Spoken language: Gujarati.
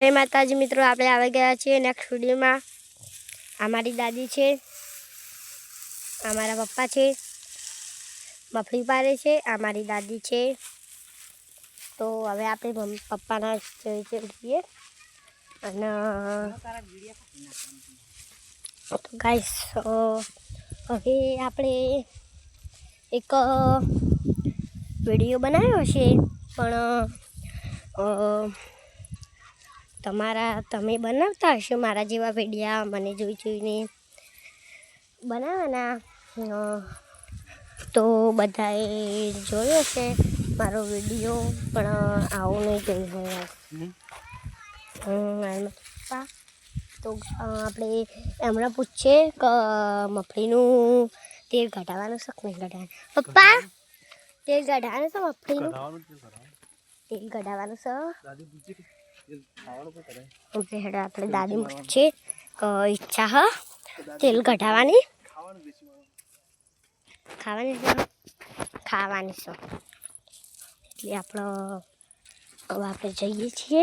જય માતાજી મિત્રો, આપણે આવી ગયા છીએ નેક્સ્ટ વિડીયોમાં। અમારી દાદી છે, અમારા પપ્પા છે, મફળી પારે છે, અમારી દાદી છે। તો હવે આપણે પપ્પાના જઈએ અને તો ગાઈસ હવે આપણે એક વિડીયો બનાવ્યો છે, પણ તમે બનાવતા હશો મારા જેવા વિડીયા, મને જોઈને બનાવવાના। તો બધાએ જોયો છે મારો વિડીયો, પણ આવું નહીં જોયું હોય પપ્પા। તો આપણે એમણે પૂછીએ કે મફળીનું તેલ કઢાવવાનું છે કે નહીં કઢાવવાનું। પપ્પા તેલ કઢાવવાનું છે, મફળીનું તેલ કઢાવવાનું છે। આપણે દાદી પૂછીએ કે ઈચ્છા હ તેલ કઢાવવાની, ખાવાની છે એટલે આપણે જઈએ છીએ।